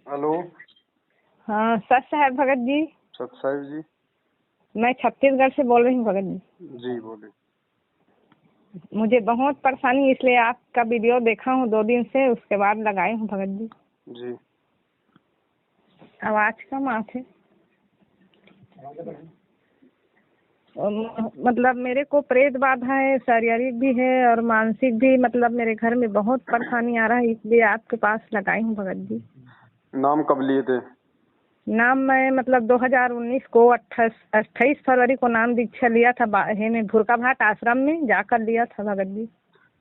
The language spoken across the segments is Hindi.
हेलो। हाँ सच साहब भगत जी। सत साहिब जी। मैं छत्तीसगढ़ से बोल रही हूँ भगत जी। जी बोले। मुझे बहुत परेशानी, इसलिए आपका वीडियो देखा हूँ 2 दिन से, उसके बाद लगाई हूँ भगत जी। जी आवाज कम आती है। मतलब मेरे को प्रेत बाधा है, शारीरिक भी है और मानसिक भी। मतलब मेरे घर में बहुत परेशानी आ रहा है, इसलिए आपके पास लगाई हूँ भगत जी। नाम कब लिए थे? नाम मैं मतलब 2019 को 28 फरवरी को नाम दीक्षा लिया था में भुरका भाट आश्रम में जाकर लिया था भगत जी।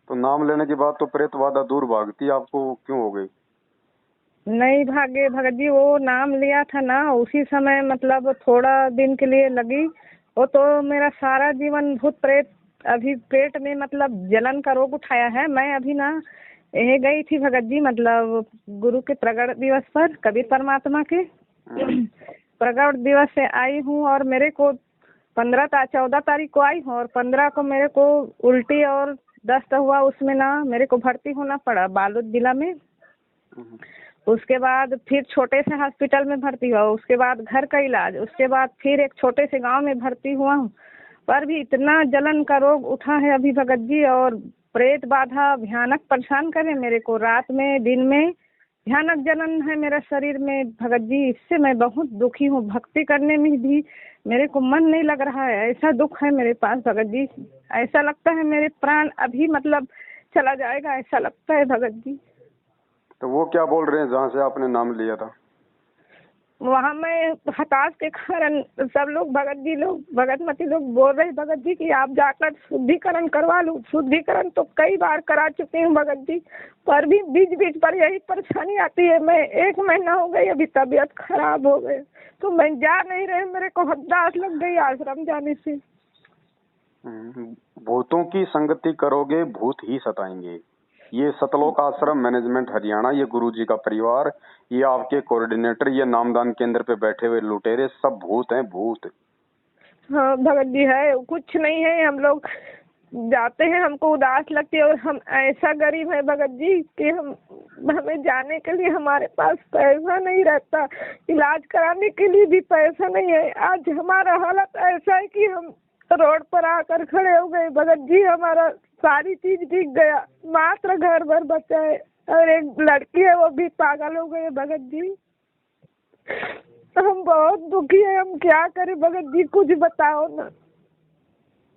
तो नाम लेने के बाद तो प्रेत बाधा दूर भागती, आपको क्यों हो गई? नहीं भागे भगत जी, वो नाम लिया था ना उसी समय, मतलब थोड़ा दिन के लिए लगी। वो तो मेरा सारा जीवन भूत प्रेत, अभी पेट में मतलब जलन का रोग उठाया है। मैं अभी ना यह गई थी भगत जी, मतलब गुरु के प्रगट दिवस पर, कबीर परमात्मा के प्रगट दिवस से आई हूँ। और मेरे को 14 तारीख को आई हूँ और 15 को मेरे को उल्टी और दस्त हुआ। उसमें ना मेरे को भर्ती होना पड़ा बालोद जिला में। उसके बाद फिर छोटे से हॉस्पिटल में भर्ती हुआ, उसके बाद घर का इलाज, उसके बाद फिर एक छोटे से गांव में भर्ती हुआ हूँ। पर भी इतना जलन का रोग उठा है अभी भगत जी, और प्रेत बाधा भयानक परेशान करे मेरे को, रात में दिन में भयानक जलन है मेरा शरीर में भगत जी। इससे मैं बहुत दुखी हूँ, भक्ति करने में भी मेरे को मन नहीं लग रहा है। ऐसा दुख है मेरे पास भगत जी, ऐसा लगता है मेरे प्राण अभी मतलब चला जाएगा, ऐसा लगता है भगत जी। तो वो क्या बोल रहे हैं जहाँ से आपने नाम लिया था? वहाँ मैं हताश के कारण सब लोग भगत जी लोग, भगतमती लोग बोल रहे भगत जी कि आप जाकर शुद्धिकरण करवा लो। शुद्धिकरण तो कई बार करा चुकी हूँ भगत जी, पर भी बीच बीच पर यही परेशानी आती है। मैं 1 महीना हो गई, अभी तबीयत खराब हो गई तो मैं जा नहीं रही, मेरे को हताश लग गई आश्रम जाने से। भूतों की संगति करोगे भूत ही सताएंगे। ये सतलोक आश्रम मैनेजमेंट हरियाणा, ये गुरुजी का परिवार, ये आपके कोऑर्डिनेटर, ये नामदान केंद्र पे बैठे हुए लुटेरे सब भूत हैं, भूत। हाँ भगत जी है, कुछ नहीं है। हम लोग जाते हैं, हमको उदास लगती है, और हम ऐसा गरीब है भगत जी कि हमें जाने के लिए हमारे पास पैसा नहीं रहता, इलाज कराने के लिए भी पैसा नहीं है। आज हमारा हालत ऐसा है कि हम रोड पर आकर खड़े हो गए भगत जी। हमारा सारी चीज बिक गया, मात्र घर भर बचा है, और एक लड़की है वो भी पागल हो गई भगत जी। हम बहुत दुखी है, हम क्या करें भगत जी, कुछ बताओ ना।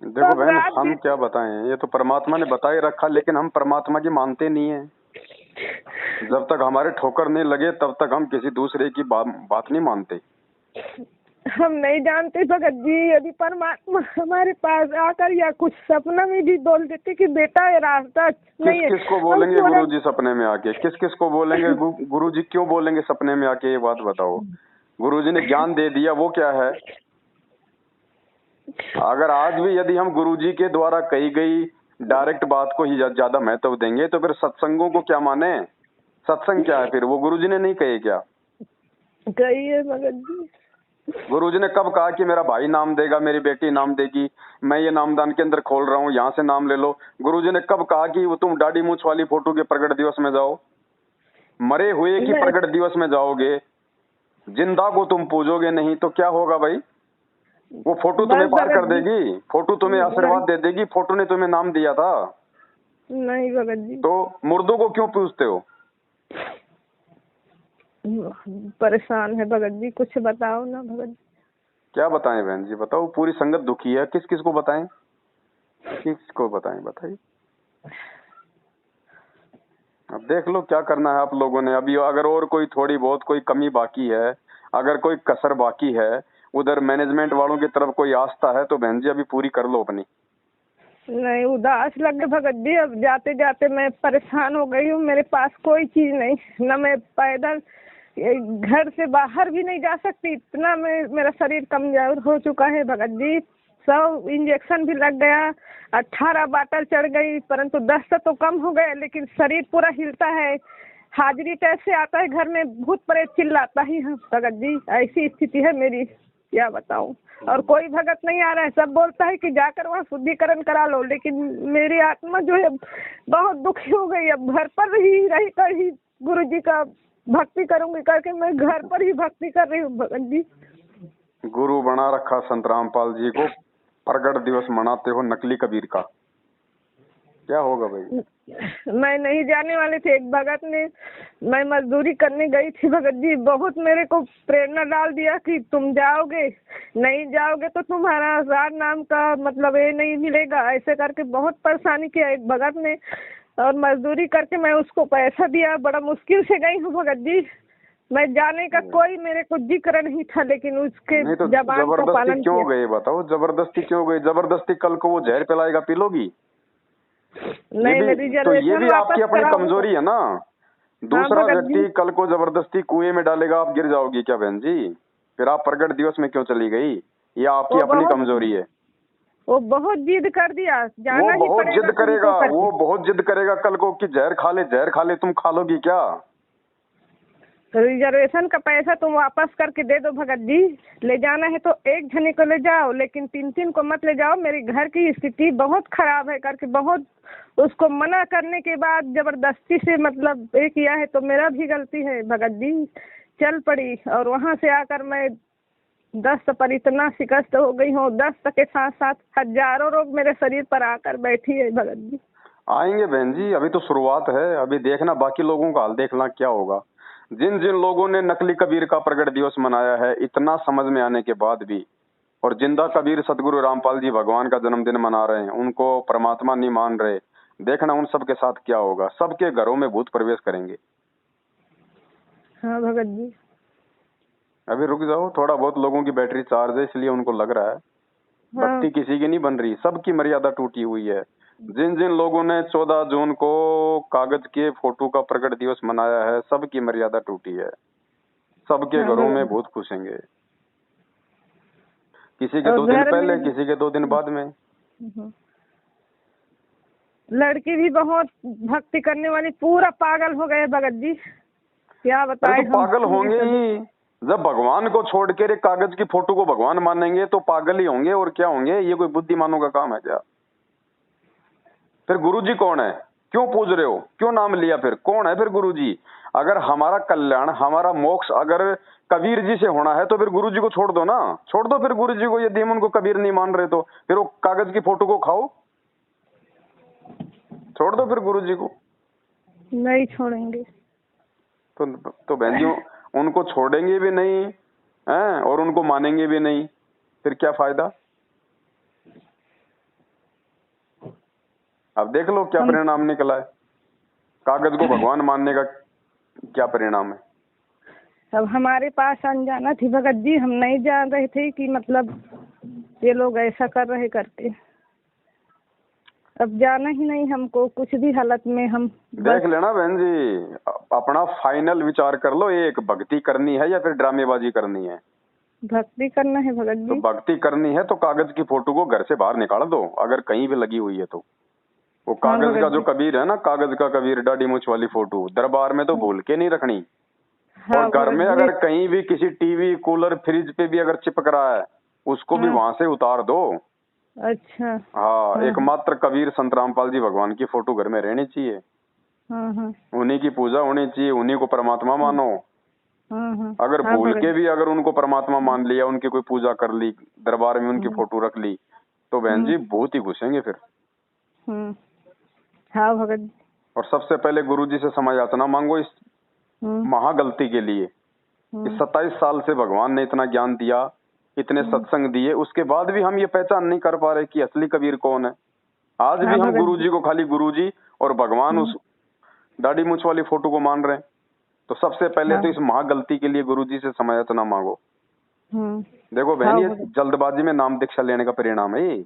देखो बहन, हम क्या बताएं, ये तो परमात्मा ने बता ही रखा, लेकिन हम परमात्मा की मानते नहीं है। जब तक हमारे ठोकर नहीं लगे तब तक हम किसी दूसरे की बात नहीं मानते। हम नहीं जानते भगत जी, यदि परमात्मा हमारे पास आकर या कुछ सपना में भी बोल देते कि बेटा ये रास्ता नहीं है। किसको बोलेंगे गुरुजी सपने में आके? किस को बोलेंगे? गुरुजी क्यों बोलेंगे सपने में आके? ये बात बताओ। गुरुजी ने ज्ञान दे दिया, वो क्या है? अगर आज भी यदि हम गुरुजी के द्वारा कही गई डायरेक्ट बात को ही ज्यादा महत्व देंगे तो फिर सत्संगों को क्या माने? सत्संग क्या है फिर? वो गुरुजी ने नहीं कहे क्या? कही है भगत जी। गुरुजी ने कब कहा कि मेरा भाई नाम देगा, मेरी बेटी नाम देगी, मैं ये नामदान के अंदर खोल रहा हूँ, यहाँ से नाम ले लो? गुरुजी ने कब कहा कि वो तुम दाढ़ी मूछ वाली फोटो के प्रगट दिवस में जाओ? मरे हुए की प्रगट दिवस में जाओगे, जिंदा को तुम पूजोगे नहीं तो क्या होगा भाई? वो फोटो तुम्हें पार कर देगी, फोटो तुम्हें आशीर्वाद दे देगी, फोटो ने तुम्हें नाम दिया था। नहीं भगत जी। तो मुर्दों को क्यों पूजते हो? परेशान है भगत जी, कुछ बताओ ना भगत जी। क्या बताएं बहन जी, बताओ। पूरी संगत दुखी है, किस किस को बताएं, किसको बताएं, बताइए। अब देख लो क्या करना है आप लोगों ने। अभी अगर और कोई थोड़ी बहुत कोई कमी बाकी है, अगर कोई कसर बाकी है, उधर मैनेजमेंट वालों की तरफ कोई आस्था है तो बहन जी अभी पूरी कर लो अपनी। नहीं, उदास लगे भगत जी, अब जाते जाते मैं परेशान हो गई हूँ। मेरे पास कोई चीज नहीं, न मैं पैदल घर से बाहर भी नहीं जा सकती, इतना मेरा शरीर कमजोर हो चुका है भगत जी। 100 इंजेक्शन भी लग गया, 18 बाटल चढ़ गई, परंतु दस्त तो कम हो गया, लेकिन शरीर पूरा हिलता है। हाजिरी टेस्ट से आता है घर में, भूत प्रेत चिल्लाता ही है भगत जी। ऐसी स्थिति है मेरी, क्या बताऊं। और कोई भगत नहीं आ रहा है, सब बोलता है कि जाकर वहाँ शुद्धिकरण करा लो, लेकिन मेरी आत्मा जो है बहुत दुखी हो गई। अब घर पर ही रही कर ही गुरु जी का भक्ति करूंगी करके मैं घर पर ही भक्ति कर रही हूँ भगत जी। गुरु बना रखा संत रामपाल जी को, प्रगट दिवस मनाते हो नकली कबीर का, क्या होगा भाई? मैं नहीं जाने वाली थी, एक भगत ने, मैं मजदूरी करने गई थी भगत जी, बहुत मेरे को प्रेरणा डाल दिया कि तुम जाओगे, नहीं जाओगे तो तुम्हारा 1000 नाम का मतलब ये नहीं मिलेगा, ऐसे करके बहुत परेशानी किया एक भगत ने। और मजदूरी करके मैं उसको पैसा दिया, बड़ा मुश्किल से गई हूँ भगत जी। मैं जाने का कोई मेरे को जिक्र नहीं था, लेकिन उसके नहीं तो जबान का जबरदस्ती पालन क्यों किया। गए बताओ, जबरदस्ती क्यों गए? जबरदस्ती कल को वो जहर पिलाएगा, पी लोगी? नहीं, ये मेरी भी तो ये भी आपकी अपनी कराओ। कमजोरी है ना। दूसरा भगत जी। व्यक्ति कल को जबरदस्ती कुएं में डालेगा, आप गिर जाओगी क्या बहन जी? फिर आप प्रगट दिवस में क्यों चली गई? ये आपकी वो अपनी बहुत कमजोरी है। वो बहुत जिद कर दिया, वो जाना ही बहुत पड़ेगा जिद करेगा, तुमको करके। वो बहुत जिद करेगा कल को कि जहर खा ले, जहर खा ले। तुम खा लोगी क्या? तो रिजर्वेशन का पैसा तुम वापस करके दे दो भगत जी। ले जाना है तो एक जने को ले जाओ, लेकिन 3-3 को मत ले जाओ। मेरे घर की स्थिति बहुत खराब है करके बहुत उसको मना करने के बाद जबरदस्ती से मतलब ये किया है, तो मेरा भी गलती है भगत जी। चल पड़ी और वहां से आकर मैं दस्त पर इतना शिकस्त हो गई हूँ, दस्त के साथ साथ हजारों रोग मेरे शरीर पर आकर बैठी है भगत जी। आएंगे बहन जी, अभी तो शुरुआत है। अभी देखना बाकी लोगों का हाल, देखना क्या होगा। जिन जिन लोगों ने नकली कबीर का प्रगट दिवस मनाया है इतना समझ में आने के बाद भी, और जिंदा कबीर सदगुरु रामपाल जी भगवान का जन्मदिन मना रहे हैं, उनको परमात्मा नहीं मान रहे, देखना उन सब के साथ क्या होगा। सबके घरों में भूत प्रवेश करेंगे। हाँ भगत जी। अभी रुक जाओ, थोड़ा बहुत लोगों की बैटरी चार्ज है इसलिए उनको लग रहा है। हाँ। भक्ति किसी की नहीं बन रही, सबकी मर्यादा टूटी हुई है। जिन जिन लोगों ने 14 जून को कागज के फोटो का प्रकट दिवस मनाया है, सबकी मर्यादा टूटी है। सबके हाँ घरों भगत में जी। भूत घुसेंगे, किसी के और 2 दिन घर पहले, में किसी के 2 दिन बाद में। लड़की भी बहुत भक्ति करने वाली पूरा पागल हो गए भगत जी, क्या अरे बताएं तो हम। पागल होंगे ही, जब भगवान को छोड़ के एक कागज की फोटो को भगवान मानेंगे तो पागल ही होंगे, और क्या होंगे? ये कोई बुद्धिमानों का काम है क्या? फिर गुरुजी कौन है? क्यों पूज रहे हो? क्यों नाम लिया? फिर कौन है फिर गुरुजी? अगर हमारा कल्याण, हमारा मोक्ष अगर कबीर जी से होना है तो फिर गुरुजी को छोड़ दो ना, छोड़ दो फिर गुरुजी को। यदि हम उनको कबीर नहीं मान रहे तो फिर वो कागज की फोटो को खाओ, छोड़ दो फिर गुरुजी को। नहीं छोड़ेंगे। तो बहन जी, उनको छोड़ेंगे भी नहीं हैं और उनको मानेंगे भी नहीं, फिर क्या फायदा? अब देख लो क्या परिणाम निकला है। कागज को भगवान मानने का क्या परिणाम है? अब हमारे पास अनजाना थी भगत जी, हम नहीं जान रहे थे कि मतलब ये लोग ऐसा कर रहे करके। अब जाना ही नहीं हमको कुछ भी हालत में। हम देख लेना बहन जी, अपना फाइनल विचार कर लो, एक भक्ति करनी है या फिर ड्रामेबाजी करनी है? भक्ति करना है भगत तो जी। भक्ति करनी है तो कागज की फोटो को घर से बाहर निकाल दो, अगर कहीं भी लगी हुई है तो। वो हाँ कागज भगत का जो जी। कबीर है ना, कागज का कबीर दाढ़ी मूछ वाली फोटो दरबार में तो भूल के नहीं रखनी। हाँ और घर भगत में जी। अगर कहीं भी किसी टीवी, कूलर, फ्रिज पे भी अगर चिपक रहा है, उसको भी हाँ। वहां से उतार दो। अच्छा। हाँ, एकमात्र कबीर संत रामपाल जी भगवान की फोटो घर में रहनी चाहिए। हाँ हाँ उन्हीं की पूजा होनी चाहिए, उन्हीं को परमात्मा मानो। हाँ हाँ। अगर हाँ भूल भगत के जी। भी अगर उनको परमात्मा मान लिया, उनकी कोई पूजा कर ली, दरबार में उनकी फोटो रख ली, तो बहन जी बहुत ही घुसेंगे फिर। हाँ भगत जी। और सबसे पहले गुरु जी से क्षमा याचना मांगो इस महा गलती के लिए। कि 27 साल से भगवान ने इतना ज्ञान दिया, इतने सत्संग दिए, उसके बाद भी हम ये पहचान नहीं कर पा रहे कि असली कबीर कौन है। आज हाँ भी हम भगत गुरु जी को खाली गुरु जी और भगवान उस दाढ़ी मूछ वाली फोटो को मान रहे हैं। तो सबसे पहले हाँ। तो इस महा गलती के लिए गुरु जी से क्षमा याचना मांगो। हाँ। देखो बहन, हाँ ये भगत। जल्दबाजी में नाम दीक्षा लेने का परिणाम है ये।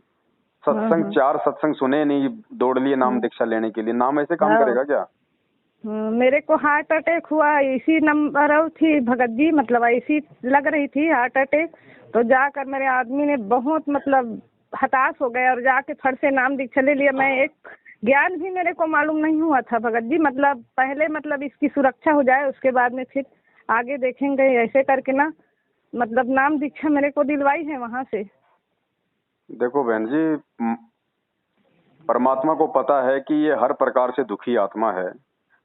सत्संग, 4 सत्संग सुने नहीं, दौड़ लिए नाम दीक्षा लेने के लिए। नाम ऐसे काम हाँ। करेगा क्या? मेरे को हार्ट अटैक हुआ, इसी नंबर थी भगत जी, मतलब ऐसी लग रही थी हार्ट अटैक। तो जाकर मेरे आदमी ने बहुत मतलब हताश हो गए और जाके फट से नाम दीक्षा ले लिया। मैं एक ज्ञान भी मेरे को मालूम नहीं हुआ था भगत जी, मतलब पहले मतलब इसकी सुरक्षा हो जाए उसके बाद में फिर आगे देखेंगे, ऐसे करके ना मतलब नाम दीक्षा मेरे को दिलवाई है वहां से। देखो बहन जी, परमात्मा को पता है कि ये हर प्रकार से दुखी आत्मा है।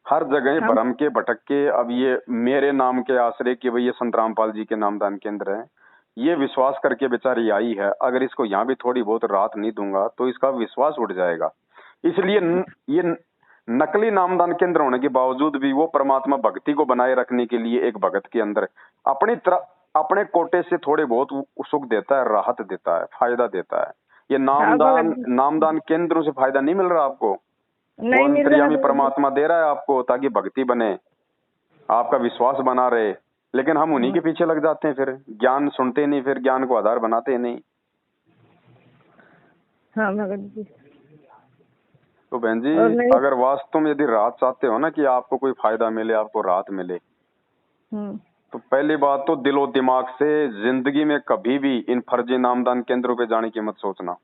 हर जगह हम भरम के भटक के अब ये मेरे नाम के आश्रय कि भाई ये संत रामपाल जी के नामदान केंद्र है, ये विश्वास करके बेचारी आई है। अगर इसको यहाँ भी थोड़ी बहुत राहत नहीं दूंगा तो इसका विश्वास उठ जाएगा। इसलिए ये नकली नामदान केंद्र होने के बावजूद भी वो परमात्मा भक्ति को बनाए रखने के लिए एक भगत के अंदर अपने कोटे से थोड़े बहुत सुख देता है, राहत देता है, फायदा देता है। ये हाँ भगत जी, नामदान केंद्रों से फायदा नहीं मिल रहा आपको, वो नहीं मिल रहा अंतर्यामी भगत जी। परमात्मा दे रहा है आपको ताकि भक्ति बने, आपका विश्वास बना रहे। लेकिन हम उन्हीं के पीछे लग जाते हैं, फिर ज्ञान सुनते नहीं, फिर ज्ञान को आधार बनाते नहीं। हाँ भगत जी। तो बहन जी, और नहीं। अगर वास्तव में यदि राहत चाहते हो ना कि आपको कोई फायदा मिले, आपको राहत मिले, तो पहली बात तो दिलो दिमाग से जिंदगी में कभी भी इन फर्जी नामदान केंद्रों पे जाने की मत सोचना।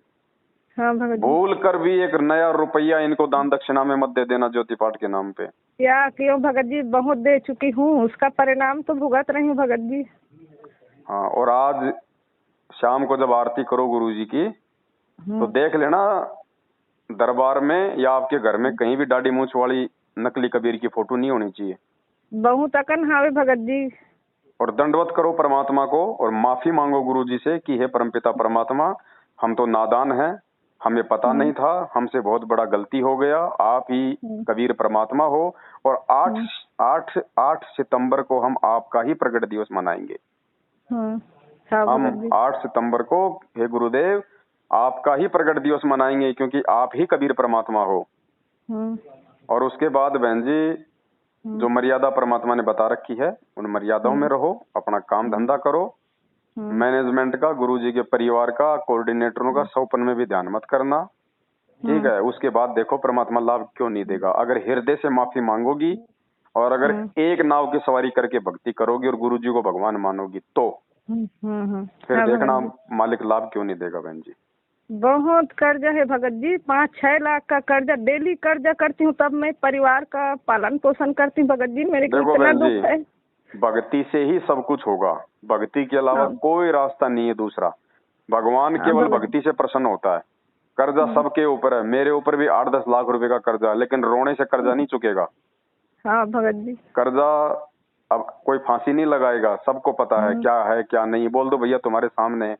हाँ भगत जी। भूल कर भी एक नया रुपया इनको दान दक्षिणा में मत दे देना ज्योति पाठ के नाम पे। क्या क्यों भगत जी, बहुत दे चुकी हूँ, उसका परिणाम तो भुगत रही हूँ भगत जी। हाँ, और आज शाम को जब आरती करो गुरुजी की, तो देख लेना दरबार में या आपके घर में कहीं भी दाढ़ी मूछ वाली नकली कबीर की फोटो नहीं होनी चाहिए। बहुत अकन हावे भगत जी। और दंडवत करो परमात्मा को और माफी मांगो गुरुजी से कि हे परमपिता परमात्मा, हम तो नादान हैं, हमें पता नहीं था, हमसे बहुत बड़ा गलती हो गया, आप ही कबीर परमात्मा हो। और 8 सितंबर को हम आपका ही प्रकट दिवस मनाएंगे। हम 8 सितंबर को हे गुरुदेव आपका ही प्रकट दिवस मनाएंगे, क्योंकि आप ही कबीर परमात्मा हो। और उसके बाद बहन जी, जो मर्यादा परमात्मा ने बता रखी है उन मर्यादाओं में रहो, अपना काम धंधा करो। मैनेजमेंट का, गुरुजी के परिवार का, कोऑर्डिनेटरों का सौपन में भी ध्यान मत करना, ठीक है। उसके बाद देखो परमात्मा लाभ क्यों नहीं देगा। अगर हृदय से माफी मांगोगी और अगर एक नाव की सवारी करके भक्ति करोगी और गुरुजी को भगवान मानोगी तो फिर देखना मालिक लाभ क्यों नहीं देगा बहन जी। बहुत कर्जा है भगत जी, 5-6 लाख का कर्जा, डेली कर्जा करती हूँ, तब मैं परिवार का पालन पोषण करती हूँ भगत जी। मेरे को इतना दुख है। भक्ति से ही सब कुछ होगा, भक्ति के अलावा कोई रास्ता नहीं है दूसरा। भगवान केवल भक्ति से प्रसन्न होता है। कर्जा सबके ऊपर है, मेरे ऊपर भी 8-10 लाख रुपए का कर्जा है, लेकिन रोने से कर्जा नहीं चुकेगा। हाँ भगत जी। कर्जा अब कोई फांसी नहीं लगाएगा, सबको पता है क्या नहीं। बोल दो भैया तुम्हारे सामने,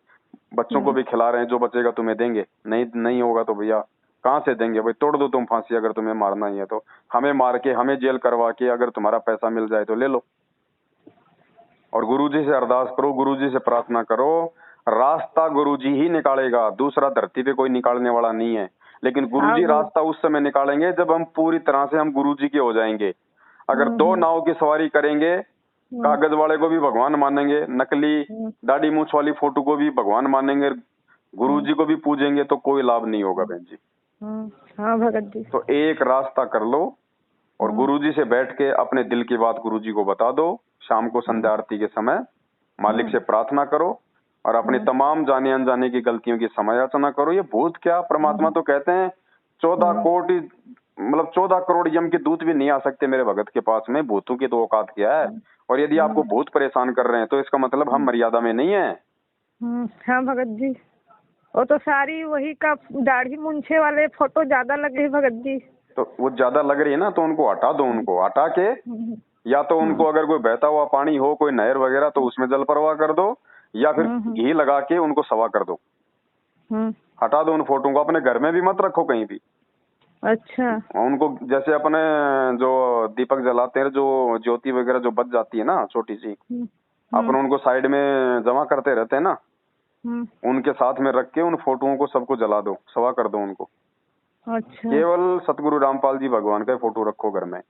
बच्चों को भी खिला रहे हैं, जो बचेगा तुम्हें देंगे, नहीं होगा तो भैया कहाँ से देंगे भाई, तोड़ दो तुम फांसी, अगर तुम्हें मारना ही है तो। हमें मार के, हमें जेल करवा के अगर तुम्हारा पैसा मिल जाए तो ले लो। और गुरुजी से अरदास करो, गुरुजी से प्रार्थना करो, रास्ता गुरुजी ही निकालेगा, दूसरा धरती पे कोई निकालने वाला नहीं है। लेकिन गुरुजी रास्ता उस समय निकालेंगे जब हम पूरी तरह से हम गुरुजी के हो जाएंगे। अगर 2 नाव की सवारी करेंगे, कागज वाले को भी भगवान मानेंगे, नकली दाढ़ी मूछ वाली फोटो को भी भगवान मानेंगे, गुरुजी को भी पूजेंगे, तो कोई लाभ नहीं होगा बहन जी। हाँ भगत जी। तो एक रास्ता कर लो और गुरुजी से बैठ के अपने दिल की बात गुरुजी को बता दो। शाम को संध्या आरती के समय मालिक से प्रार्थना करो और अपनी तमाम जाने अनजाने की गलतियों की समायाचना करो। ये भूत क्या, परमात्मा तो कहते हैं 14 करोड़ यम के दूत भी नहीं आ सकते मेरे भगत के पास में, भूतों की तो औकात क्या है। और यदि आपको भूत परेशान कर रहे हैं तो इसका मतलब हम मर्यादा में नहीं है। हाँ भगत जी। वो तो सारी वही का दाढ़ी मूंछे वाले फोटो ज्यादा लगे भगत जी। तो वो ज्यादा लग रही है ना, तो उनको हटा दो। उनको हटा के या तो उनको अगर कोई बहता हुआ पानी हो, कोई नहर वगैरह, तो उसमें जल प्रवाह कर दो, या फिर घी लगा के उनको सवा कर दो। हटा दो उन फोटो को, अपने घर में भी मत रखो कहीं भी। अच्छा। उनको जैसे अपने जो दीपक जलाते हैं, जो ज्योति वगैरह जो बच जाती है ना छोटी सी, अपन उनको साइड में जमा करते रहते हैं ना, उनके साथ में रख के उन फोटोओं को सबको जला दो, सवा कर दो उनको। अच्छा। केवल सतगुरु रामपाल जी भगवान का फोटो रखो घर में,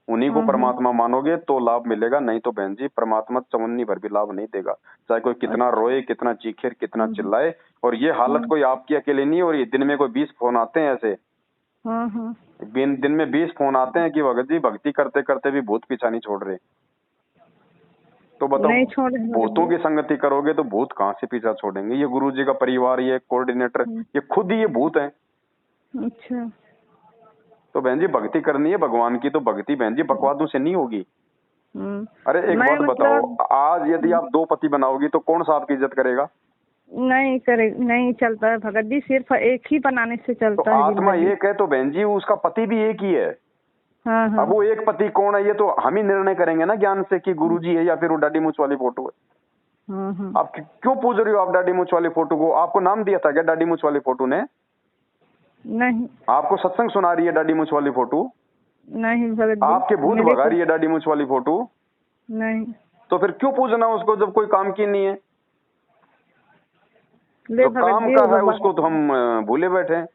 उन्हीं को परमात्मा मानोगे तो लाभ मिलेगा। नहीं तो बहन जी परमात्मा चवन्नी भर भी लाभ नहीं देगा, चाहे कोई कितना रोए, कितना चीखे, कितना चिल्लाए। और ये हालत कोई आपकी अकेले नहीं हो रही, दिन में कोई 20 फोन आते हैं ऐसे। दिन में 20 फोन आते हैं कि भगत जी भक्ति करते करते भी भूत पीछा नहीं छोड़ रहे। तो बताओ, भूतों की संगति करोगे तो भूत कहाँ से पीछा छोड़ेंगे। ये गुरुजी का परिवार, ये कोऑर्डिनेटर, ये खुद ही ये भूत है। अच्छा। तो बहन जी भक्ति करनी है भगवान की, तो भक्ति बहन जी बकवादों से नहीं होगी। अरे एक बात बताओ, आज यदि आप 2 पति बनाओगी तो कौन सा आपकी इज्जत करेगा? नहीं चलता है भगत जी, सिर्फ एक ही बनाने से चलता है। आत्मा एक है तो बहन जी उसका पति भी एक ही है। हाँ हाँ अब वो एक पति कौन है ये तो हम ही निर्णय करेंगे ना ज्ञान से कि गुरुजी है या फिर वो डाडी मूछ वाली फोटो है। आप क्यों पूछ रही हो आप डाडी मूछ वाली फोटो को? आपको नाम दिया था क्या डाडी मूछ वाली फोटो ने? नहीं आपको सत्संग सुना रही है डाडी मूछ वाली फोटो? नहीं भगत जी, आपके भूत मेरे भगा को रही है डाडी मूछ वाली फोटो? नहीं। तो फिर क्यों पूछना उसको जब कोई काम की नहीं है? ले जो भगत काम जी का वो है उसको तो हम भूले बैठे हैं।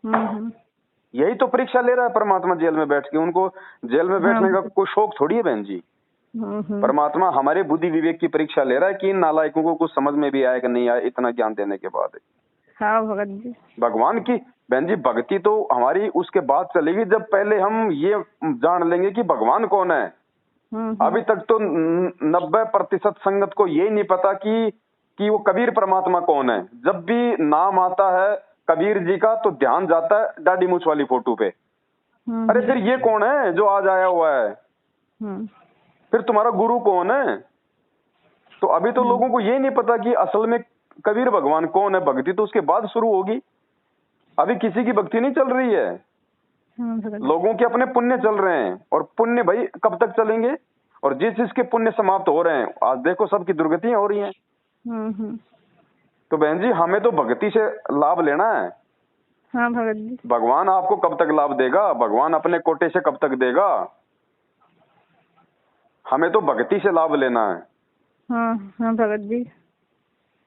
हम्म। यही तो परीक्षा ले रहा है परमात्मा जेल में बैठ के। उनको जेल में बैठने का कोई शौक थोड़ी है बहन जी। परमात्मा हमारे बुद्धि विवेक की परीक्षा ले रहा है कि इन नालायकों को कुछ समझ में भी आए कि नहीं आए इतना ज्ञान देने के बाद। हाँ भगत जी। भगवान की बहन जी भक्ति तो हमारी उसके बाद चलेगी जब पहले हम ये जान लेंगे कि भगवान कौन है। अभी तक तो 90% संगत को यही नहीं पता कि वो कबीर परमात्मा कौन है। जब भी नाम आता है कबीर जी का तो ध्यान जाता है डाडी मूछ वाली फोटो पे। अरे फिर ये कौन है जो आज आया हुआ है? फिर तुम्हारा गुरु कौन है? तो अभी तो लोगों को ये नहीं पता कि असल में कबीर भगवान कौन है। भक्ति तो उसके बाद शुरू होगी। अभी किसी की भक्ति नहीं चल रही है। लोगों के अपने पुण्य चल रहे हैं और पुण्य भाई कब तक चलेंगे? और जिस जिसके पुण्य समाप्त हो रहे हैं आज देखो सबकी दुर्गतियां हो रही हैं। तो बहन जी हमें तो भक्ति से लाभ लेना है। हाँ भगत जी। भगवान आपको कब तक लाभ देगा? भगवान अपने कोटे से कब तक देगा? हमें तो भक्ति से लाभ लेना है। हाँ भगत जी।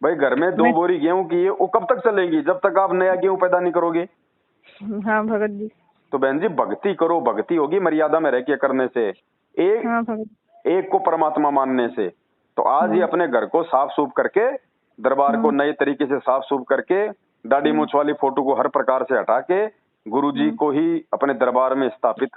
भाई घर में 2 बोरी गेहूं की है वो कब तक चलेगी जब तक आप नया गेहूं पैदा नहीं करोगे। हाँ भगत जी। तो बहन जी भक्ति करो। भक्ति होगी मर्यादा में रह के करने से, एक को परमात्मा मानने से। तो आज ही अपने घर को साफ सूफ करके दरबार को नए तरीके से साफ सूफ करके दाढ़ी मूछ वाली फोटो को हर प्रकार से हटा के गुरुजी को ही अपने दरबार में स्थापित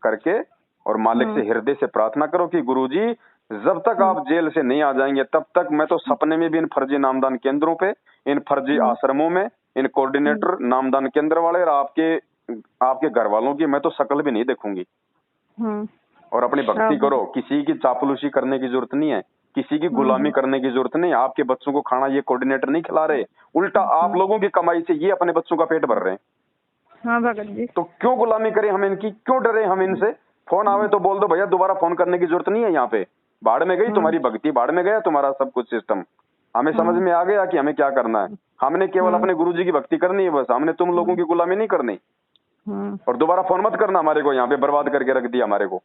करके और मालिक से हृदय से प्रार्थना करो कि गुरुजी जब तक आप जेल से नहीं आ जाएंगे तब तक मैं तो सपने में भी इन फर्जी नामदान केंद्रों पे, इन फर्जी आश्रमों में, इन कोऑर्डिनेटर नामदान केंद्र वाले और आपके घर वालों की मैं तो शक्ल भी नहीं देखूंगी। और अपनी भक्ति करो। किसी की चापलूसी करने की जरूरत नहीं है, किसी की गुलामी करने की जरूरत नहीं। आपके बच्चों को खाना ये कोऑर्डिनेटर नहीं खिला रहे, उल्टा आप लोगों की कमाई से ये अपने बच्चों का पेट भर रहे हैं। हाँ भगत जी। तो क्यों गुलामी करें हम इनकी? क्यों डरे हम इनसे? फोन आवे तो बोल दो भैया दोबारा फोन करने की जरूरत नहीं है। यहाँ पे बाढ़ में गई तुम्हारी भक्ति, बाढ़ में गया तुम्हारा सब कुछ सिस्टम। हमें समझ में आ गया कि हमें क्या करना है। हमने केवल अपने गुरुजी की भक्ति करनी है बस। हमने तुम लोगों की गुलामी नहीं करनी। और दोबारा फोन मत करना हमारे को, यहाँ पे बर्बाद करके रख दिया हमारे को।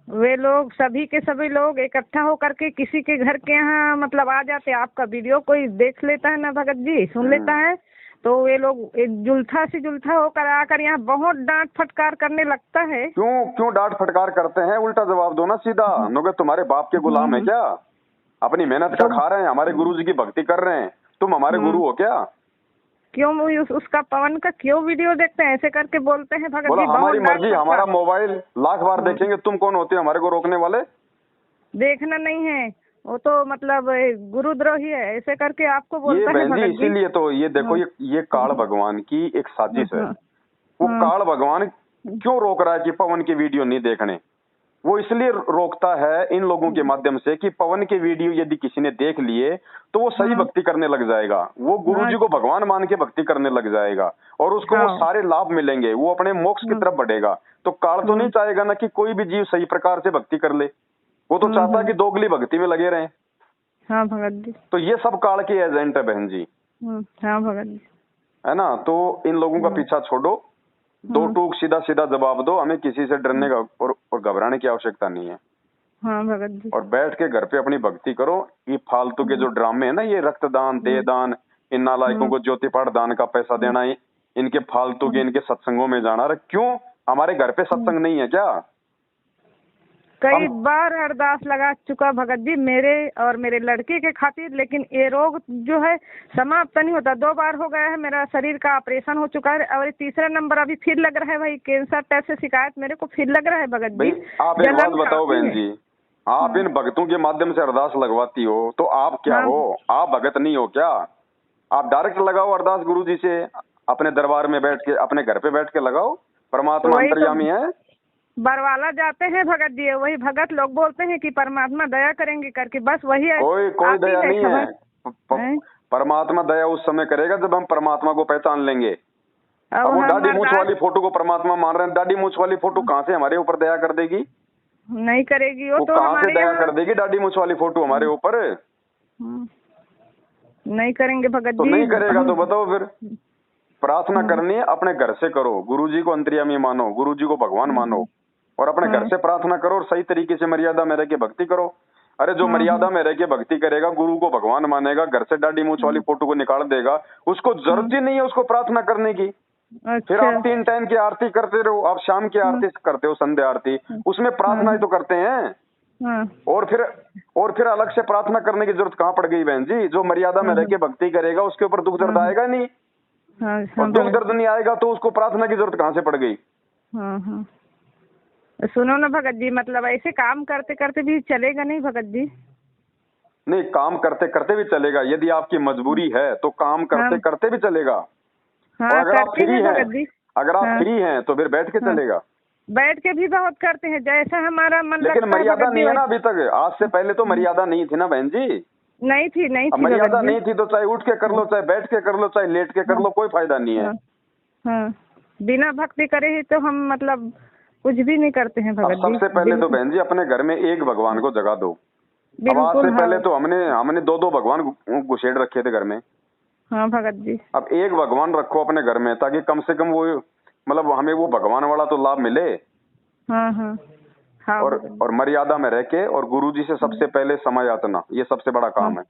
वे लोग सभी के सभी लोग इकट्ठा होकर के किसी के घर के यहाँ मतलब आ जाते। आपका वीडियो कोई देख लेता है ना भगत जी, सुन लेता है तो वे लोग एक जुल्था होकर आकर यहाँ बहुत डांट फटकार करने लगता है। क्यों डांट फटकार करते हैं? उल्टा जवाब दो ना सीधा। नोगे तुम्हारे बाप के गुलाम है क्या? अपनी मेहनत का खा रहे हैं, हमारे गुरुजी की भक्ति कर रहे हैं, तुम हमारे गुरु हो क्या? क्यों उसका पवन का क्यों वीडियो देखते हैं? ऐसे करके बोलते हैं भगत जी। हमारी मर्जी, हमारा मोबाइल लाख बार देखेंगे, तुम कौन होते हो हमारे को रोकने वाले? देखना नहीं है वो तो मतलब गुरुद्रोही है, ऐसे करके आपको बोलता है भगत जी। इसीलिए तो ये देखो ये काल भगवान की एक साजिश है। वो काल भगवान क्यों रोक रहा है कि पवन के वीडियो नहीं देखने? वो इसलिए रोकता है इन लोगों के माध्यम से कि पवन के वीडियो यदि किसी ने देख लिए तो वो सही भक्ति करने लग जाएगा, वो गुरुजी को भगवान मान के भक्ति करने लग जाएगा और उसको वो सारे लाभ मिलेंगे, वो अपने मोक्ष की तरफ बढ़ेगा। तो काल तो नहीं चाहेगा ना कि कोई भी जीव सही प्रकार से भक्ति कर ले। वो तो चाहता है कि दोगली भक्ति में लगे रहें। हाँ भगत जी। तो ये सब काल के एजेंट है बहन जी। हाँ भगत जी। है ना? तो इन लोगों का पीछा छोड़ो, 2 टूक सीधा सीधा जवाब दो। हमें किसी से डरने का और घबराने की आवश्यकता नहीं है। हाँ भगत जी। और बैठ के घर पे अपनी भक्ति करो। ये फालतू के जो ड्रामे है ना, ये रक्तदान, देहदान, इन नालायकों को ज्योति पाठ दान का पैसा देना, इनके फालतू के इनके सत्संगों में जाना। क्यों? हमारे घर पे सत्संग नहीं है क्या? कई बार अरदास लगा चुका भगत जी मेरे और मेरे लड़के के खातिर, लेकिन ये रोग जो है समाप्त नहीं होता। 2 बार हो गया है, मेरा शरीर का ऑपरेशन हो चुका है और तीसरा नंबर अभी फिर लग रहा है। भाई कैंसर टाइप से शिकायत मेरे को फिर लग रहा है भगत जी। आप एक बात बताओ बहन जी, आप इन भक्तों के माध्यम से अरदास लगवाती हो तो आप क्या हो? आप भगत नहीं हो क्या? आप डायरेक्ट लगाओ अरदास गुरुजी से, अपने दरबार में बैठ के, अपने घर पे बैठ के लगाओ। परमात्मा अंतर्यामी है। बरवाला जाते हैं भगत जी, वही भगत लोग बोलते हैं कि परमात्मा दया करेंगे करके, बस वही है। कोई दया नहीं है। परमात्मा दया उस समय करेगा जब हम परमात्मा को पहचान लेंगे। अब वो हम दाढ़ी मूछ अरदास वाली फोटो को परमात्मा मान रहे हैं, दाढ़ी मूछ वाली फोटो कहाँ से हमारे ऊपर दया कर देगी? नहीं करेगी, वो वो तो कहाँ से हमारे दया यहाँ कर देगी दाढ़ी मूछ वाली फोटो हमारे ऊपर? नहीं करेंगे भगत तो जी। नहीं करेगा तो हम- बताओ फिर। प्रार्थना करनी है अपने घर से करो, गुरुजी को अंतर्यामी मानो, गुरुजी को भगवान मानो, और अपने घर से प्रार्थना करो और सही तरीके से मर्यादा में रह के भक्ति करो। अरे जो मर्यादा में रह के भक्ति करेगा, गुरु को भगवान मानेगा, घर से दाढ़ी मूछ वाली फोटो को निकाल देगा, उसको जरूरत ही नहीं है उसको प्रार्थना करने की। फिर अच्छा। आप 3 टाइम की आरती करते रहो, आप शाम की आरती करते हो, संध्या आरती, उसमें प्रार्थना ही तो करते हैं। हाँ और फिर अलग से प्रार्थना करने की जरूरत कहाँ पड़ गई बहन जी? जो मर्यादा में रह के भक्ति करेगा उसके ऊपर दुख दर्द आएगा नहीं, हाँ और हाँ दुख भगत दर्द नहीं आएगा तो उसको प्रार्थना की जरूरत कहाँ से पड़ गई? हाँ हाँ। सुनो ना भगत जी, मतलब ऐसे काम करते करते भी चलेगा नहीं भगत जी? नहीं, काम करते करते भी चलेगा, यदि आपकी मजबूरी है तो काम करते करते भी चलेगा। और हाँ अगर आप करते फ्री हैं हैं, भगत जी। अगर आप हाँ। फ्री हैं तो फिर बैठ के हाँ। चलेगा। बैठ के भी बहुत करते हैं, जैसा हमारा मन लेकिन लगता है मर्यादा भगत जी नहीं है ना वैसे। अभी तक। आज से पहले तो मर्यादा नहीं थी ना बहन जी। नहीं थी अब भगत मर्यादा जी। नहीं थी तो चाहे उठ के कर लो, चाहे बैठ के कर लो, चाहे लेट के कर लो, कोई फायदा नहीं है। हाँ हाँ। बिना भक्ति करे ही तो हम मतलब कुछ भी नहीं करते हैं अब भगत जी। सबसे पहले तो बहन जी अपने घर में एक भगवान को जगा दो। अब आज बिल्कुल। से पहले तो हमने 2-2 भगवान घुसेड़ रखे थे घर में। हाँ भगत जी। अब एक भगवान रखो अपने घर में, ताकि कम से कम वो मतलब हमें वो भगवान वाला तो लाभ मिले। हाँ हाँ हाँ और मर्यादा में रह के, और गुरुजी से सबसे पहले समय याचना, ये सबसे बड़ा काम है।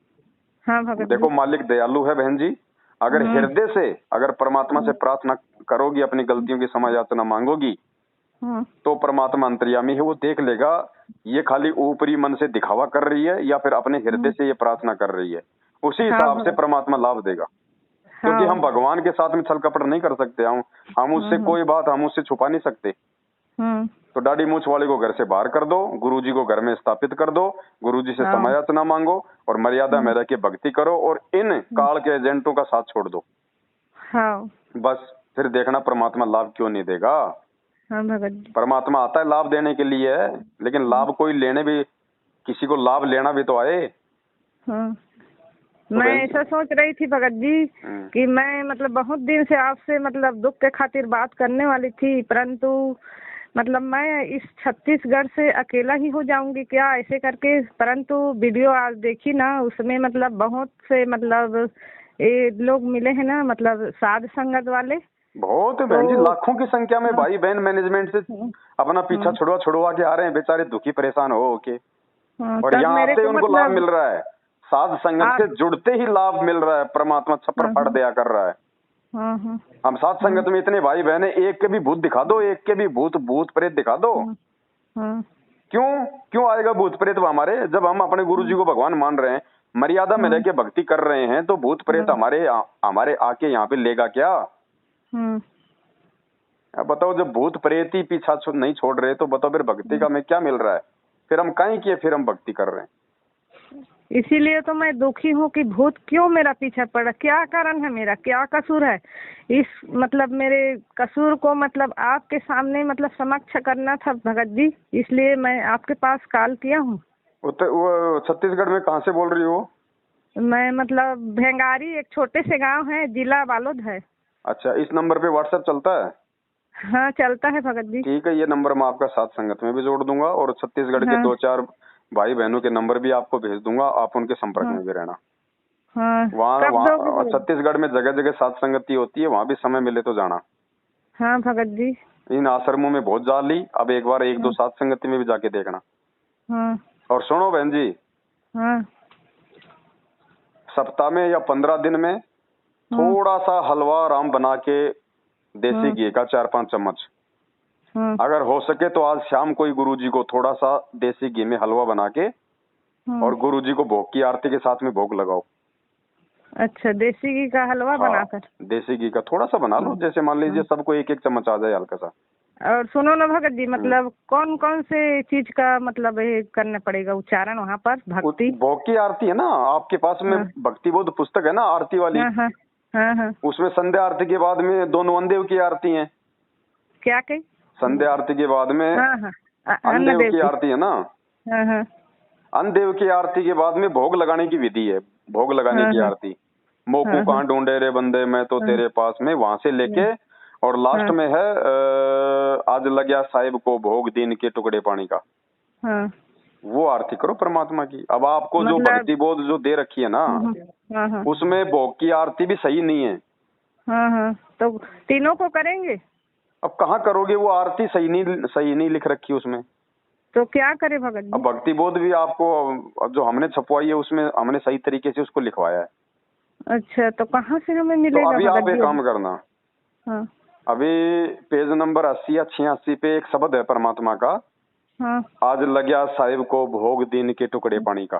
हाँ भगत देखो जी। मालिक दयालु है बहन जी। अगर हृदय से अगर परमात्मा से प्रार्थना करोगी, अपनी गलतियों की क्षमा याचना मांगोगी, हाँ तो परमात्मा अंतर्यामी है, वो देख लेगा ये खाली ऊपरी मन से दिखावा कर रही है या फिर अपने हृदय से ये प्रार्थना कर रही है। उसी हिसाब से परमात्मा लाभ देगा। क्योंकि हम भगवान के साथ में छल कपट नहीं कर सकते। हम उससे कोई बात हम उससे छुपा नहीं सकते। तो दाढ़ी मूछ वाले को घर से बाहर कर दो, गुरुजी को घर में स्थापित कर दो, गुरुजी से समय याचना मांगो और मर्यादा में रह के भक्ति करो, और इन काल के एजेंटों का साथ छोड़ दो। हाँ बस फिर देखना परमात्मा लाभ क्यों नहीं देगा। हाँ भगत जी। परमात्मा आता है लाभ देने के लिए है, लेकिन लाभ कोई लेने भी, किसी को लाभ लेना भी तो आए। हाँ। मैं ऐसा सोच रही थी भगत जी कि मैं मतलब बहुत दिन से आपसे मतलब दुख के खातिर बात करने वाली थी, परंतु मतलब मैं इस छत्तीसगढ़ से अकेला ही हो जाऊंगी क्या ऐसे करके। परंतु वीडियो आज देखी ना, उसमें मतलब बहुत से मतलब ये लोग मिले हैं ना, मतलब साध संगत वाले बहुत बहन जी, लाखों की संख्या में भाई बहन मैनेजमेंट से अपना पीछा छुड़वा के आ रहे हैं, बेचारे दुखी परेशान हो के। और यहाँ से उनको लाभ मिल रहा है, साध संगत से जुड़ते ही लाभ मिल रहा है। परमात्मा छप्पर फाड़ दया कर रहा है। हम साध संगत में इतने भाई बहन है, एक के भी भूत दिखा दो, एक के भी भूत प्रेत दिखा दो। क्यों आएगा भूत प्रेत हमारे? जब हम अपने गुरुजी को भगवान मान रहे हैं, मर्यादा में रह के भक्ति कर रहे हैं, तो भूत प्रेत हमारे आके यहाँ पे लेगा क्या? अब बताओ, जब भूत प्रेत ही पीछा नहीं छोड़ रहे तो बताओ फिर भक्ति का हमें क्या मिल रहा है? फिर हम काहे किए, फिर हम भक्ति कर रहे हैं। इसीलिए तो मैं दुखी हूँ कि भूत क्यों मेरा पीछा पड़ा, क्या कारण है, मेरा क्या कसूर है। इस मतलब मेरे कसूर को मतलब आपके सामने मतलब समक्ष करना था भगत जी, इसलिए मैं आपके पास कॉल किया हूँ। वो छत्तीसगढ़ में कहाँ से बोल रही हो? मैं मतलब भेंगारी, एक छोटे से गांव है, जिला बालोद है। अच्छा, इस नंबर पे व्हाट्सएप चलता है? हाँ चलता है भगत जी। ठीक है, ये नंबर मैं आपका साथ संगत में भी जोड़ दूंगा, और छत्तीसगढ़ के 2-4 भाई बहनों के नंबर भी आपको भेज दूंगा, आप उनके संपर्क में भी रहना। वहाँ छत्तीसगढ़ में जगह जगह साथ संगति होती है, वहाँ भी समय मिले तो जाना। हाँ भगत जी। इन आश्रमों में बहुत जा ली, अब एक बार 1-2 साथ संगति में भी जाके देखना। और सुनो बहन जी, सप्ताह में या 15 दिन में थोड़ा सा हलवा राम बना के देसी घी का 4-5 चम्मच, अगर हो सके तो आज शाम को ही गुरुजी को थोड़ा सा देसी घी में हलवा बना के और गुरुजी को भोग की आरती के साथ में भोग लगाओ। अच्छा, देसी घी का हलवा बनाकर? देसी घी का थोड़ा सा बना लो, जैसे मान लीजिए सबको 1-1 चम्मच आ जाए हल्का सा। और सुनो ना भगत जी, मतलब कौन कौन से चीज का मतलब ये करना पड़ेगा उच्चारण वहाँ पर? भक्ति भोग की आरती है ना आपके पास में, भक्ति बोध पुस्तक है ना आरती वाली। उसमें संध्या आरती के बाद में 2 नवनदेव की आरती है। क्या कही? संध्या आरती के बाद में अन्नदेव की आरती है ना। अन्नदेव की आरती के बाद में भोग लगाने की विधि है, भोग लगाने की आरती। मोकू कहाँ ढूंढे रे बंदे, मैं तो तेरे पास में, वहां से लेके और लास्ट हाँ। में है आज लग्या साहिब को भोग दीन के टुकड़े पानी का। हाँ वो आरती करो परमात्मा की। अब आपको जो मतलब भक्ति बोध जो दे रखी है ना, हाँ हाँ उसमें भोग की आरती भी सही नहीं है। हाँ हाँ, तो तीनों को करेंगे? अब कहाँ करोगे, वो आरती सही नहीं लिख रखी उसमें। तो क्या करे भगत अब जी? भक्ति बोध भी आपको अब जो हमने छपवाई है उसमें हमने सही तरीके से उसको लिखवाया है। अच्छा, तो कहाँ से हमें तो मिलेगा अभी आप भगत एक जी? काम करना, हाँ अभी पेज नंबर 80 या 86 पे एक शब्द है परमात्मा का, हाँ आज लग्या साहिब को भोग दीन के टुकड़े पानी का।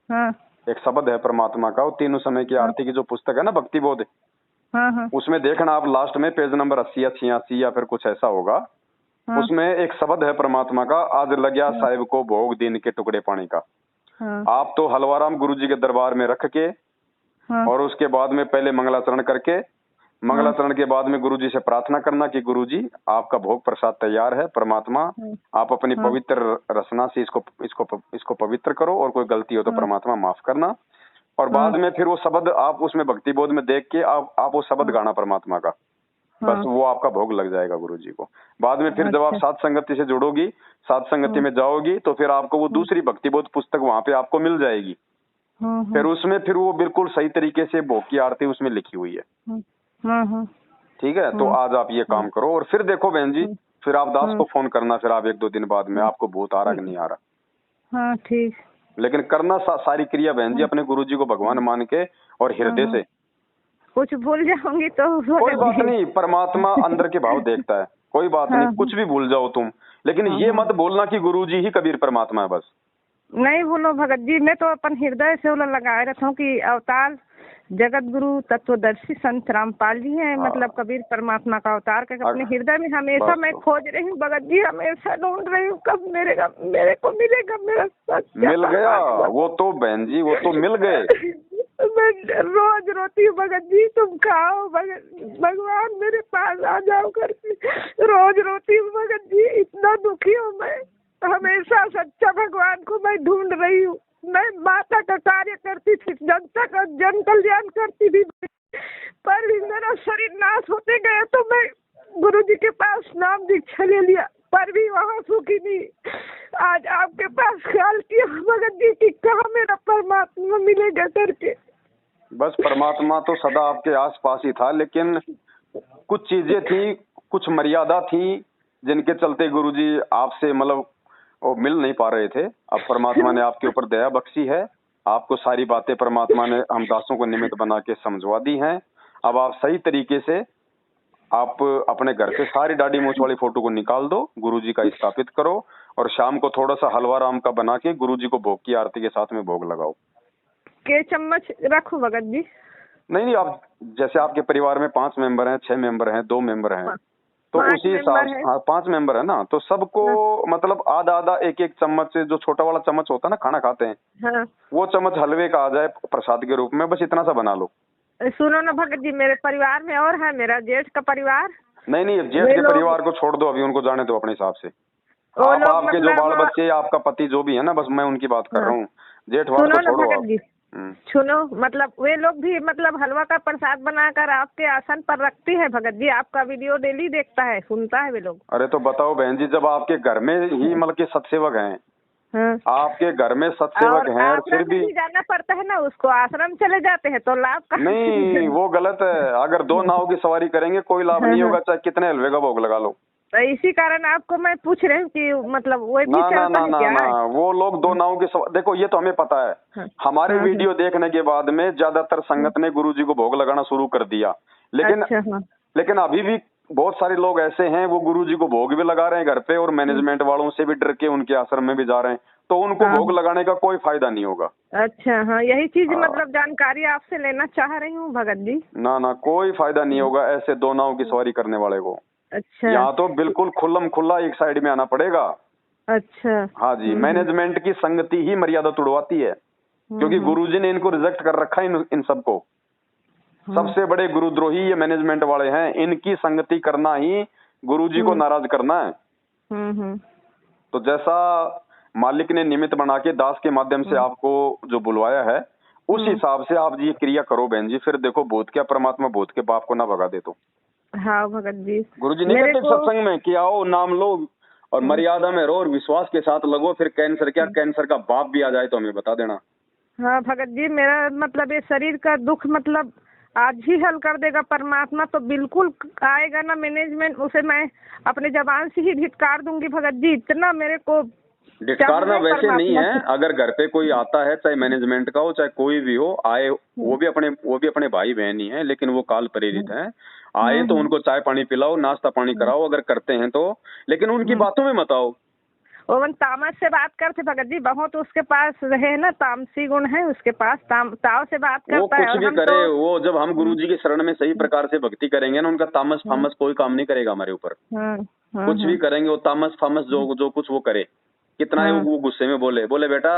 हाँ एक शब्द है परमात्मा का, वो तीनों समय की आरती की जो पुस्तक है ना भक्ति बोध, हाँ हाँ उसमें देखना आप लास्ट में पेज नंबर 80 या 86 या फिर कुछ ऐसा होगा, हाँ उसमें एक शब्द है परमात्मा का, आज लग्या साहिब को भोग दीन के टुकड़े पानी का। हाँ आप तो हलवाराम गुरु जी के दरबार में रख के हाँ और उसके बाद में पहले मंगलाचरण करके, मंगलाचरण के बाद में गुरुजी से प्रार्थना करना कि गुरुजी आपका भोग प्रसाद तैयार है, परमात्मा आप अपनी पवित्र रचना से इसको पवित्र करो और कोई गलती हो तो परमात्मा माफ करना। और बाद में फिर वो शब्द आप उसमें भक्ति बोध में देख के आप वो शब्द गाना परमात्मा का, बस वो आपका भोग लग जाएगा गुरुजी को। बाद में फिर जब आप साध संगति से जुड़ोगी, साध संगति में जाओगी, तो फिर आपको वो दूसरी भक्ति बोध पुस्तक वहां पे आपको मिल जाएगी। फिर उसमें फिर वो बिल्कुल सही तरीके से भोग की आरती उसमें लिखी हुई है। ठीक है, तो आज आप ये काम करो और फिर देखो बहन जी, फिर आप दास को फोन करना, फिर आप 1-2 दिन बाद में आपको भूत आ रहा कि नहीं आ रहा। हाँ ठीक। लेकिन करना सारी क्रिया बहन जी अपने गुरुजी को भगवान मान के और हृदय से। कुछ भूल जाऊंगी तो कोई बात नहीं, परमात्मा अंदर के भाव देखता है, कोई बात नहीं, कुछ भी भूल जाओ तुम, लेकिन ये मत बोलना कि गुरुजी ही कबीर परमात्मा है बस। नहीं बोलो भगत जी, मैं तो अपन हृदय से लगाए रहता हूँ कि अवतार जगत गुरु तत्वदर्शी संत रामपाल जी हैं, मतलब कबीर परमात्मा का अवतार करके अपने हृदय में हमेशा मैं खोज रही हूँ भगत जी, हमेशा ढूंढ रही हूँ कब मेरे को मिलेगा मेरा सच्चा। मिल गया वो तो बहन जी, वो तो मिल गए। मैं रोज रोती हूँ भगत जी, तुम खाओ भगवान मेरे पास आ जाओ करके, रोज रोती हूँ भगत जी, इतना दुखी हूँ मैं, हमेशा सच्चा भगवान को मैं ढूंढ रही हूँ। मैं माता का कार्य करती थी, जनता का जन कल्याण करती थी, पर भी मेरा शरीर नाश होते गया तो मैं गुरु जी के पास नाम दीक्षा ले लिया, पर भी वहाँ सुखी नहीं। आज आपके पास ख्याल किया भगत जी कि कहाँ मेरा परमात्मा मिलेगा करके। बस परमात्मा तो सदा आपके आस पास ही था, लेकिन कुछ चीजें थी, कुछ मर्यादा थी, जिनके चलते गुरुजी आपसे मतलब वो मिल नहीं पा रहे थे। अब परमात्मा ने आपके ऊपर दया बख्शी है, आपको सारी बातें परमात्मा ने हम दासों को निमित्त बना के समझवा दी हैं। अब आप सही तरीके से आप अपने घर से सारी दाढ़ी मूछ वाली फोटो को निकाल दो, गुरुजी का स्थापित करो और शाम को थोड़ा सा हलवा राम का बना के गुरुजी को भोग की आरती के साथ में भोग लगाओ। के चम्मच रखो भगत जी? नहीं, आप जैसे आपके परिवार में 5 मेंबर हैं, 6 मेंबर हैं, 2 मेंबर हैं, तो उसी हिसाब से 5 मेंबर है ना, तो सबको मतलब आधा एक चम्मच से, जो छोटा वाला चम्मच होता है ना खाना खाते हैं, वो चम्मच हलवे का आ जाए प्रसाद के रूप में, बस इतना सा बना लो। सुनो ना भगत जी, मेरे परिवार में और है मेरा जेठ का परिवार। नहीं, जेठ के परिवार को छोड़ दो, अभी उनको जाने दो अपने हिसाब से। आपके जो बाल बच्चे, आपका पति जो भी है ना, बस मैं उनकी बात कर रहा हूँ, जेठ वाल को छोड़ो आप। सुनो, मतलब वे लोग भी मतलब हलवा का प्रसाद बनाकर आपके आसन पर रखती है भगत जी, आपका वीडियो डेली देखता है, सुनता है वे लोग। अरे तो बताओ बहन जी, जब आपके घर में ही मतलब के सतसेवक हैं, आपके घर में सतसेवक हैं और फिर भी जाना पड़ता है ना उसको, आश्रम चले जाते हैं तो लाभ का नहीं, वो गलत है। अगर 2 नाव की सवारी करेंगे कोई लाभ नहीं होगा, चाहे कितने हलवे का भोग लगा लो। तो इसी कारण आपको मैं पूछ रही हूँ कि मतलब वो भी चलता है क्या? ना, वो लोग 2 नाव की देखो, ये तो हमें पता है। हमारे वीडियो देखने के बाद में ज्यादातर संगत ने गुरुजी को भोग लगाना शुरू कर दिया, लेकिन अभी भी बहुत सारे लोग ऐसे हैं वो गुरुजी को भोग भी लगा रहे हैं घर पे, और मैनेजमेंट वालों से भी डर के उनके आश्रम में भी जा रहे हैं, तो उनको भोग लगाने का कोई फायदा नहीं होगा। अच्छा, हाँ, यही चीज मतलब जानकारी आपसे लेना चाह रही हूँ भगत जी। ना, कोई फायदा नहीं होगा ऐसे 2 नाव की सवारी करने वाले को। अच्छा, यहाँ तो बिल्कुल खुल्लम खुल्ला एक साइड में आना पड़ेगा। अच्छा, हाँ जी, मैनेजमेंट की संगति ही मर्यादा तुड़वाती है, क्योंकि गुरुजी ने इनको रिजेक्ट कर रखा है इन सबको। सबसे बड़े गुरुद्रोही ये मैनेजमेंट वाले हैं, इनकी संगति करना ही गुरुजी को नाराज करना है। तो जैसा मालिक ने निमित्त बना के दास के माध्यम से आपको जो बुलवाया है, उस हिसाब से आप ये क्रिया करो बहन जी, फिर देखो भूत क्या परमात्मा भूत के बाप को ना भगा दे तो। हाँ भगत जी। गुरुजी नहीं मेरे कहते को सत्संग में कि आओ नाम लो और मर्यादा में रहो और विश्वास के साथ लगो, फिर कैंसर क्या कैंसर का बाप भी आ जाए तो हमें बता देना। हाँ भगत जी, मेरा मतलब ये शरीर का दुख मतलब आज ही हल कर देगा परमात्मा, तो बिल्कुल आएगा ना मैनेजमेंट, उसे मैं अपने जबान से ही धिक्कार दूंगी भगत जी। इतना मेरे को धिक्कारना चाहिए वैसे नहीं परमात्मा है, से। अगर घर पे कोई आता है, चाहे मैनेजमेंट का हो चाहे कोई भी हो, आए वो भी अपने भाई बहन ही हैं, लेकिन वो काल प्रेरित हैं। आए तो उनको चाय पानी पिलाओ, नाश्ता पानी कराओ अगर करते हैं तो, लेकिन उनकी बातों में मत आओ। ओवन तामस से बात करते भगत जी, बहुत उसके पास रहे ना, तामसी गुण है उसके पास, ताव से बात वो करता है। कुछ और भी हम करे, तो वो जब हम गुरुजी के शरण में सही प्रकार से भक्ति करेंगे ना, उनका तामस फामस कोई काम नहीं करेगा हमारे ऊपर। कुछ भी करेंगे वो तामस फामस जो कुछ वो करे, कितना ही वो गुस्से में बोले बेटा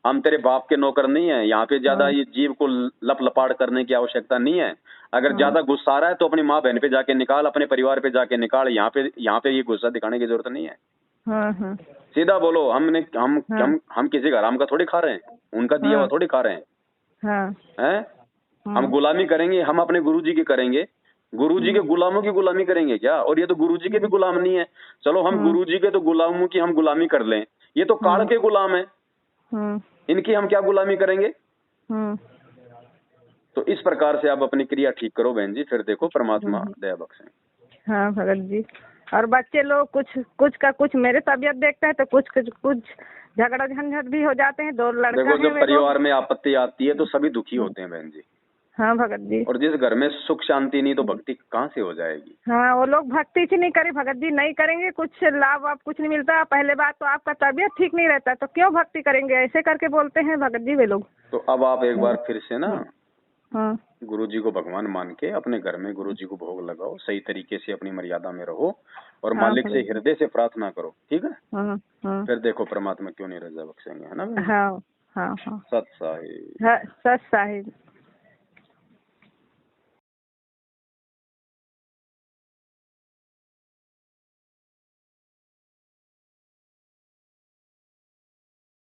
हम तेरे बाप के नौकर नहीं है, यहाँ पे ज्यादा ये जीव को लप लपाड़ करने की आवश्यकता नहीं है। अगर ज्यादा गुस्सा आ रहा है तो अपनी माँ बहन पे जाके निकाल, अपने परिवार पे जाके निकाल, यहाँ पे ये गुस्सा दिखाने की जरूरत नहीं है। सीधा बोलो, हम किसी का हराम का थोड़ी खा रहे हैं, उनका दिया हुआ थोड़ी खा रहे हैं। हैं? हम गुलामी करेंगे, हम अपने गुरुजी की करेंगे, गुरुजी के गुलामों की गुलामी करेंगे क्या? और ये तो गुरुजी के भी गुलाम नहीं है। चलो हम गुरुजी के तो गुलामों की हम गुलामी कर लें, ये तो काल के गुलाम है, इनकी हम क्या गुलामी करेंगे? तो इस प्रकार से आप अपनी क्रिया ठीक करो बहन जी, फिर देखो परमात्मा दया बख्शें। हाँ भगत जी। और बच्चे लोग कुछ का कुछ मेरे तबीयत देखता है तो कुछ झगड़ा झंझट भी हो जाते हैं। 2 लड़का देखो है जब मेरे परिवार में आपत्ति आती है तो सभी दुखी होते हैं बहन जी। हाँ भगत जी। और जिस घर में सुख शांति नहीं तो भक्ति कहाँ से हो जाएगी? हाँ, वो लोग भक्ति से नहीं करे भगत जी, नहीं करेंगे कुछ लाभ आप कुछ नहीं मिलता। पहले बात तो आपका तबीयत ठीक नहीं रहता तो क्यों भक्ति करेंगे, ऐसे करके बोलते हैं भगत जी वे लोग। तो अब आप एक बार फिर से ना हाँ गुरुजी को भगवान मान के अपने घर में गुरुजी को भोग लगाओ, सही तरीके से अपनी मर्यादा में रहो और मालिक से हृदय से प्रार्थना करो, ठीक है? फिर देखो परमात्मा क्यों नहीं रजा बख्शेंगे, है ना? हाँ हाँ हाँ। सत साहिब। हाँ, सत साहिब।